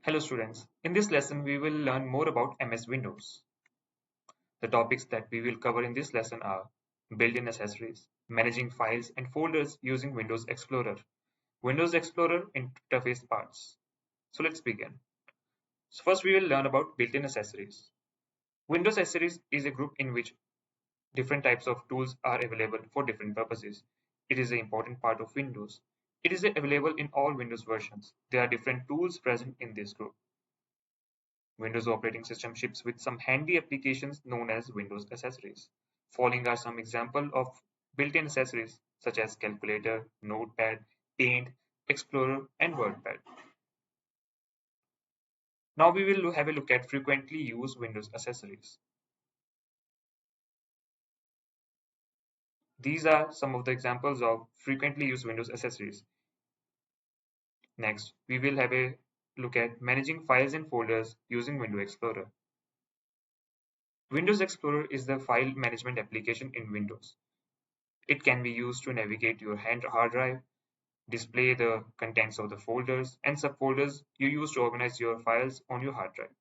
Hello students, in this lesson we will learn more about MS Windows. The topics that we will cover in this lesson are built-in accessories, managing files and folders using Windows Explorer, Windows Explorer interface parts. So let's begin. So first we will learn about built-in accessories. Windows accessories is a group in which different types of tools are available for different purposes. It is an important part of Windows. It is available in all Windows versions. There are different tools present in this group. Windows operating system ships with some handy applications known as Windows accessories. Following are some examples of built-in accessories such as Calculator, Notepad, Paint, Explorer, and WordPad. Now we will have a look at frequently used Windows accessories. These are some of the examples of frequently used Windows accessories. Next, we will have a look at managing files and folders using Windows Explorer. Windows Explorer is the file management application in Windows. It can be used to navigate your hard drive, display the contents of the folders and subfolders you use to organize your files on your hard drive.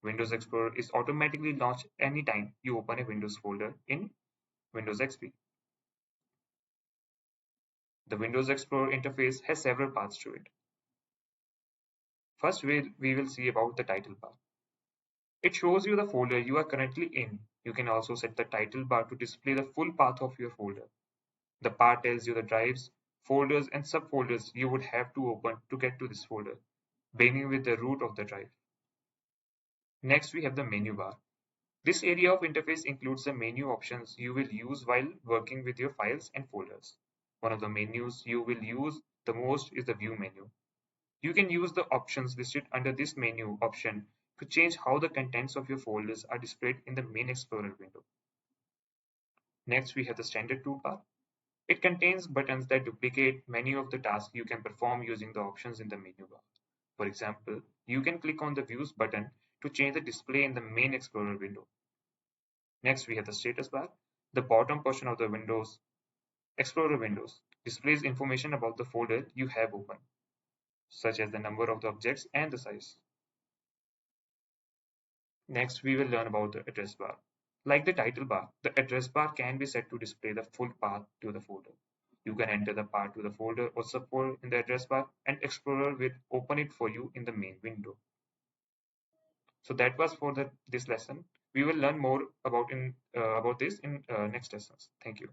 Windows Explorer is automatically launched anytime you open a Windows folder in Windows XP. The Windows Explorer interface has several parts to it. First, we will see about the title bar. It shows you the folder you are currently in. You can also set the title bar to display the full path of your folder. The bar tells you the drives, folders, and subfolders you would have to open to get to this folder, beginning with the root of the drive. Next, we have the menu bar. This area of interface includes the menu options you will use while working with your files and folders. One of the menus you will use the most is the View menu. You can use the options listed under this menu option to change how the contents of your folders are displayed in the main Explorer window. Next, we have the Standard toolbar. It contains buttons that duplicate many of the tasks you can perform using the options in the menu bar. For example, you can click on the Views button to change the display in the main Explorer window. Next, we have the status bar. The bottom portion of the Windows Explorer windows displays information about the folder you have open, such as the number of the objects and the size. Next, we will learn about the address bar. Like the title bar, the address bar can be set to display the full path to the folder. You can enter the path to the folder or subfolder in the address bar, and Explorer will open it for you in the main window. So that was for this lesson. We will learn more about this in next lessons. Thank you.